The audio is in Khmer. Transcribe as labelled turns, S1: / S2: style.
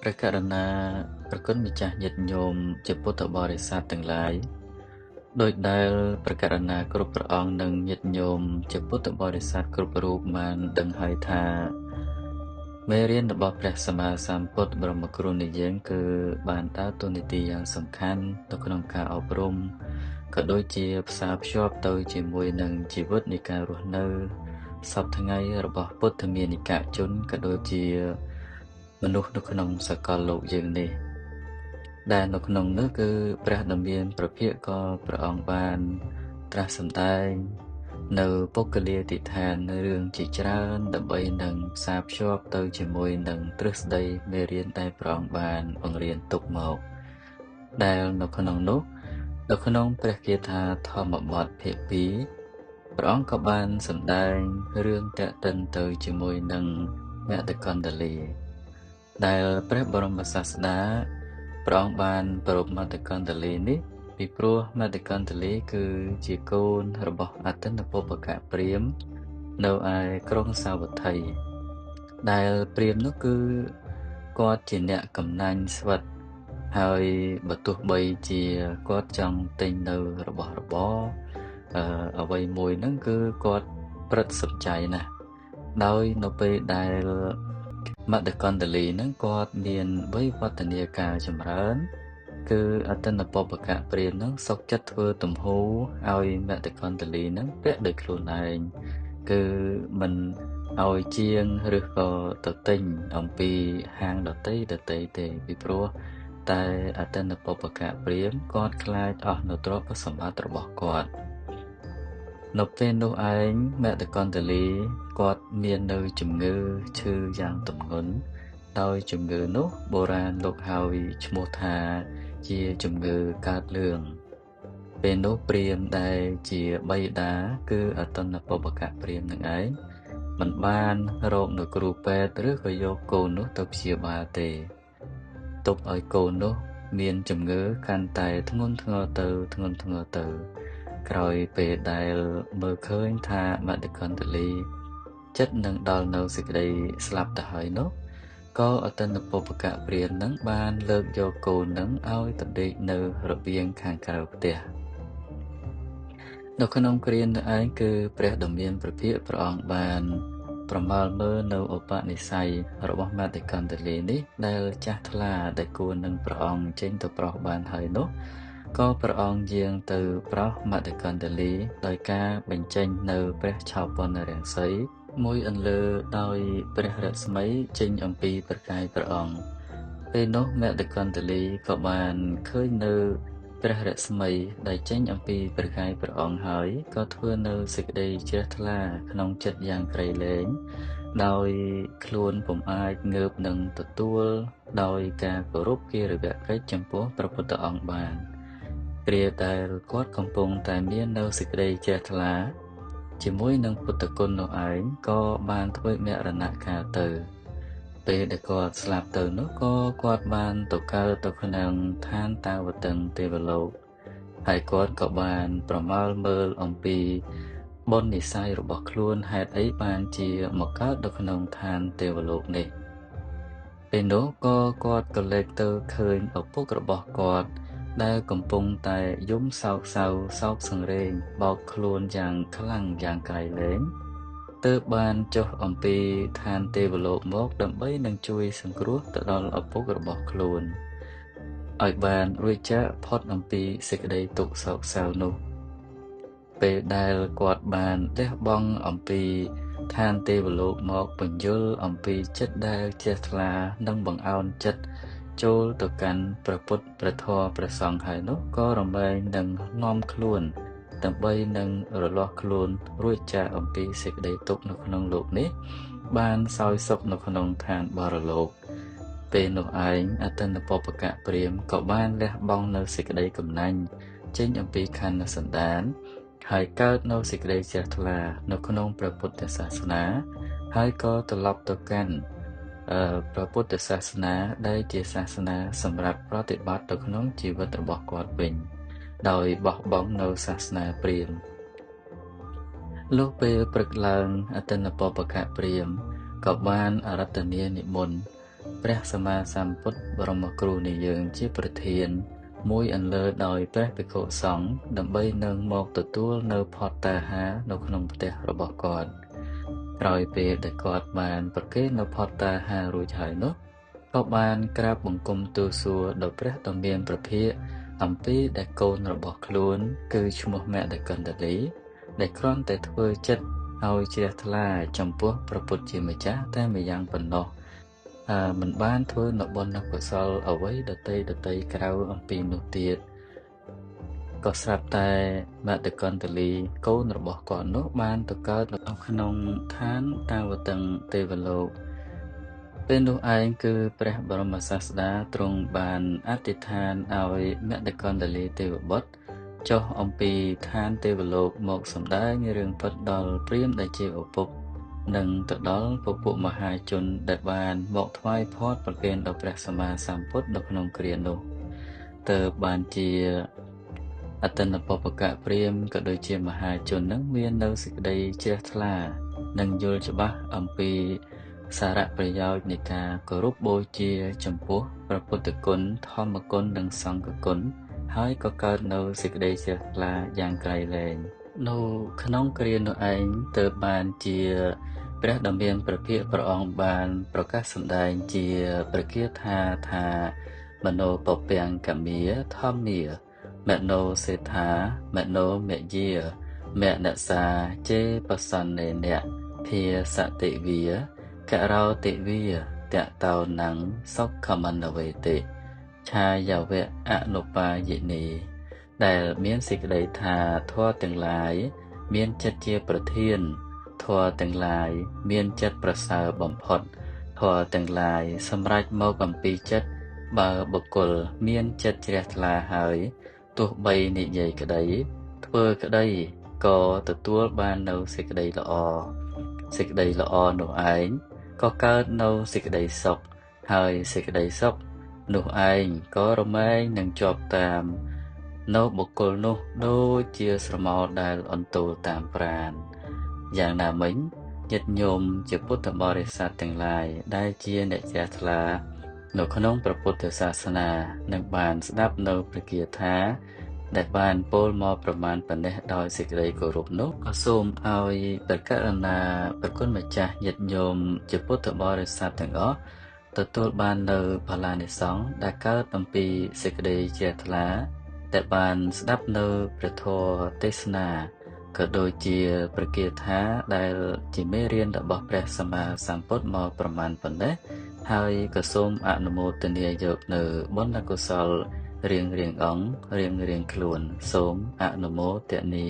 S1: ព្រះករុណាប្រគុណម្ចាស់ញាតិញោមជាពុទ្ធបរិស័ទទាំងឡាយដោយដែលព្រះករុណាគ្រប់ព្រះអង្គនិងញាតិញោមជាពុទ្ធបរិស័ទគ្រប់រូបបានដឹងហើយថាមេរៀនរបស់ព្រះសម្មាសម្ពុទ្ធបរមគ្រូនៃយើងគឺបានដើរតួនាទីយ៉ាងសំខាន់នៅក្នុងការអប់រំក៏ដូចជាផ្សារភ្ជាប់ទៅជាមួយនឹងជីវិតនៃការរស់នៅសពថ្ងៃរបស់ពុទ្ធមានិកជនក៏ដូចជាមនុស្សនៅក្នុងសកលលោកយើងនេះដែលនៅក្នុងនោះគឺព្រះដ៏មានព្រះភិក្ខក៏ព្រះអង្គបានត្រាស់សម្ដែងនៅពុគលាទិដ្ឋានរឿងជាច្រើនដើម្បីនឹងផ្សារភ្ជាប់ទៅជាមួយនឹងទ្រឹស្ដីមេរៀនដែលព្រះអង្គបានបង្រៀនទុកមកដែលនៅក្នុងនោះនៅក្នុងព្រះគាថាធម្មបទភាគ2ព្រះអង្គក៏បានសម្ដែងរឿងតេតិនទៅជាមួយនឹងមគ្គកណ្ដលីដែលព្រះបរមសាស្តាព្រះអង្គបានប្រពមគ្គកណ្ដលីនេះពីព្រោះមគ្គកណ្ដលីគឺជាកូនរបស់អទិន្នពុបកព្រាហ្មណ៍នៅឯក្រុងសាវត្ថីដែលព្រាហ្មណ៍នោះគឺគាត់ជាអ្នកកំណាញ់ស្វិតហើយបើទោះបីជាគាត់ចង់ទិញនៅរបស់របរអ្វីមួយហ្នឹងគឺគាត់ព្រឹត្តសំចៃណាស់ដោយនៅពេលដែលមគ្គកណ្ដលីហ្នឹងគាត់មានវ័យវឌ្ឍនាការចម្រើនគឺអទិន្នពុបកព្រាហ្មណ៍ហ្នឹងសុខចិត្តធ្វើទំហូរឲ្យមគ្គកណ្ដលីហ្នឹងពាក់ដោយខ្លួនឯងគឺមិនឲ្យជាងឬក៏ទៅទិញអំពីហាងដតីទេពីព្រោះតែអទិន្នពុបកព្រាហ្មណ៍គាត់ខ្លាចអស់នូវទ្រព្យសម្បត្តិរបស់គាត់នៅពេលនោះឯងមគ្គកណ្ដលីគាត់មាននៅជំងឺឈឺយ៉ាងទម្ងន់ដោយជំងឺនោះបុរាណលោកហៅឈ្មោះថាជាជំងឺកើតលឿងពេលនោះព្រាហ្មណ៍ដែលជាបិតាគឺអទិន្នពុបកព្រាហ្មណ៍នឹងឯងមិនបានរកនៅគ្រូពេទ្យឬក៏យកកូននោះទៅព្យាបាលទេទុកឲ្យកូននោះមានជំងឺកាន់តែធ្ងន់ធ្ងរទៅក្រោយពេលដែលមើលឃើញថាមគ្គកណ្ដលីចិត្តនឹងដល់នៅសេចក្តីស្លាប់ទៅហើយនោះក៏អទិន្នពុបកព្រាហ្មណ៍នឹងបានលើកយកកូននឹងឲ្យទៅដេកនៅរបៀងខាងក្រៅផ្ទះនៅក្នុងគ្រានោះឯងគឺព្រះដ៏មានព្រះភិក្ខព្រះអង្គបានប្រមាលមើលនៅឧបនិស្ស័យរបស់មគ្គកណ្ដលីនេះដែលចាស់ថ្លាដែលគួរនឹងព្រះអង្គចេញទៅប្រោសបានហើយនោះក៏ព្រះអង្គយាងទៅប្រោសមគ្គកណ្ដលីដោយការបញ្ចេញនៅព្រះឆោពនរាសីមួយអន្លើដោយព្រះរស្មីចេញអំពីប្រកាយព្រះអង្គពេលនោះមគ្គកណ្ដលីក៏បានឃើញនៅព្រះរស្មីដែលចេញអំពីប្រកាយព្រះអង្គហើយក៏ធ្វើនៅសេចក្តីជ្រះថ្លាក្នុងចិត្តយ៉ាងក្រៃលែងដោយខ្លួនពុំអាចងើបនឹងទទួលដោយការគោរពគារវកិច្ចចំពោះព្រះពុទ្ធអង្គបានគ្រាដែលគាត់កំពុងតែមាននៅសេចក្តីជ្រះថ្លាជាមួយនឹងពុទ្ធគុណនោះឯងក៏បានធ្វើមរណកាលទៅពេលដែលគាត់ស្លាប់ទៅនោះក៏គាត់បានទៅកើតទៅក្នុងឋានតាវតឹងទេវលោកហើយគាត់ក៏បានប្រមាលមើលអំពីបុណ្យនិស្ស័យរបស់ខ្លួនហេតុអីបានជាមកកើតនៅក្នុងឋានទេវលោកនេះពេលនោះក៏គាត់ក៏លេចទៅឃើញឪពុករបស់គាត់ដែលកំពុងតែយំសោកសង្រេងបោកខ្លួនយ៉ាងខ្លាំងយ៉ាងក្រៃលែងទើបបានចុះអំពីឋានទេវលោកមកដើម្បីនឹងជួយសង្គ្រោះទៅដល់ឪពុករបស់ខ្លួនឲ្យបានរួចចាកផុតអំពីសេចក្តីទុក្ខសោកសៅនោះពេលដែលគាត់បានលះបង់អំពីឋានទេវលោកមកបញ្យល់អំពីចិត្តដែលជ្រះថ្លានិងបង្អោនចិត្តចូលទៅកាន់ព្រះពុទ្ធព្រះធម៌ព្រះសង្ឃហើយនោះក៏រមែងនឹងនាំខ្លួនដើម្បីនឹងរលាស់ខ្លួនរួចចាកអំពីសេចក្តីទុក្ខនៅក្នុងលោកនេះបានសោយសុខនៅក្នុងឋានបរលោកពេលនោះឯងអទិន្នពុបកព្រាហ្មណ៍ក៏បានលះបង់នៅសេចក្តីកំណាញ់ចេញអំពីខណ្ឌសន្តានហើយកើតនៅសេចក្តីជ្រះថ្លានៅក្នុងព្រះពុទ្ធសាសនាហើយក៏ត្រឡប់ទៅកាន់ព្រះពុទ្ធសាសនាដែលជាសាសនាសម្រាប់ប្រតិបត្តិទៅក្នុងជីវិតរបស់គាត់វិញដោយបោះបង់នៅសាសនាព្រាហ្មណ៍លុះពេលព្រឹកឡើងអទិន្នពុបកព្រាហ្មណ៍ក៏បានអារាធនានិមន្ត ព្រះសម្មាសម្ពុទ្ធបរមគ្រូនៃយើងជាប្រធានមួយអន្លើដោយព្រះភិក្ខុសង្ឃដើម្បីនឹងមកទទួលនៅផតតាហារនៅក្នុងផ្ទះរបស់គាត់ក្រោយពេលដែលគាត់បានប្រគេននៅផតតាហាររួចហើយនោះក៏បានក្រាបបង្គំទូលសួរដល់ព្រះដ៏មានព្រះភិក្ខអំពីដែលកូនរបស់ខ្លួនគឺឈ្មោះមគ្គកណ្ដលីដែលគ្រាន់តែធ្វើចិត្តឲ្យជ្រះថ្លាចំពោះព្រះពុទ្ធជាម្ចាស់តែម្យ៉ាងប៉ុណ្ណោះមិនបានធ្វើនៅបុណ្យកុសលអ្វីដតីក្រៅអំពីនោះទៀតក៏ស្រាប់តែមគ្គកណ្ដលីកូនរបស់គាត់នោះបានទៅកើតនៅក្នុងឋានតាវតឹងទេវលោកពេលនោះឯងគឺព្រះបរមសាស្តាទ្រង់បានអធិដ្ឋានឲ្យមគ្គកណ្ដលីទេវបុត្រចុះអំពីឋានទេវលោកមកសម្ដែងរឿងពិតដល់ព្រាហ្មណ៍ដែលជាឪពុកនិងទៅដល់ពពួកមហាជនដែលបានមកថ្វាយផតប្រគេនដល់ព្រះសម្មាសម្ពុទ្ធនៅក្នុងគ្រានោះទើបបានជាអតនបពកៈព្រាហ្មណ៍ក៏ដូចជាមហាជននឹងមាននៅសេចក្តីជ្រះថ្លានិងយល់ច្បាស់អំពីសារៈប្រយោជន៍នៃការគោរពបូជាចំពោះព្រះពុទ្ធគុណធម្មគុណនិងសង្ឃគុណហើយក៏កើតនៅសេចក្តីជ្រះថ្លាយ៉ាងក្រៃលែងនៅក្នុងគ្រានោះឯងទើបបានជាព្រះដ៏មានព្រះភិក្ខព្រះអង្គបានប្រកាសសម្ដែងជាព្រះគាថាមនោពពាំងកមាធម្មាមនោសេដ្ឋាមនោមយាមនសាជេបសន្នេនៈភាសតិវាករោតិវាតតោណੰសុខមនវេតិឆាយវៈអនុបាយិនីដែលមានសេចក្តីថាធម៌ទាំងឡាយមានចិត្តជាប្រធានធម៌ទាំងឡាយមានចិត្តប្រសើរបំផុតធម៌ទាំងឡាយសម្រេចមកអំពីចិត្តបើបុគ្គលមានចិត្តជ្រះថ្លាហើយទោះបីនិយាយក្តីធ្វើក្តីក៏ទទួលបាននៅសេចក្តីល្អនោះឯងក៏កើតនៅសេចក្តីសុខហើយសេចក្តីសុខនោះឯងក៏រមែងនឹងជាប់តាមនៅបុគ្គលនោះដូចជាស្រមោលដែលអន្ទោលតាមប្រាណយ៉ាងណាមិញញាតិញោមជាពុទ្ធបរិស័ទទាំងឡាយដែលជាអ្នកជ្រះថ្លានៅក្នុងព្រះពុទ្ធសាសនានឹងបានស្ដាប់នៅព្រះគាថាដែលបានពោលមកប្រមាណប៉ុណ្ណេះដោយសេចក្តីគោរពនោះក៏សូមឲ្យព្រះករុណាព្រះគុណម្ចាស់ញាតិញោមជាពុទ្ធបរិស័ទទាំងអស់ទទួលបាននៅបលានិសង្ឃដែលកើតអំពីសេចក្តីជ្រះថ្លាដែលបានស្ដាប់នៅព្រះធម៌ទេសនាក៏ដូចជាព្រះគាថាដែលជាមេរៀនរបស់ព្រះសម្មាសម្ពុទ្ធមកប្រមាណប៉ុណ្ណេះហើយក៏សូមអនុមោទនាយកនៅបុណ្យកុសលរៀងអង្គរៀងខ្លួនសូមអនុមោទនា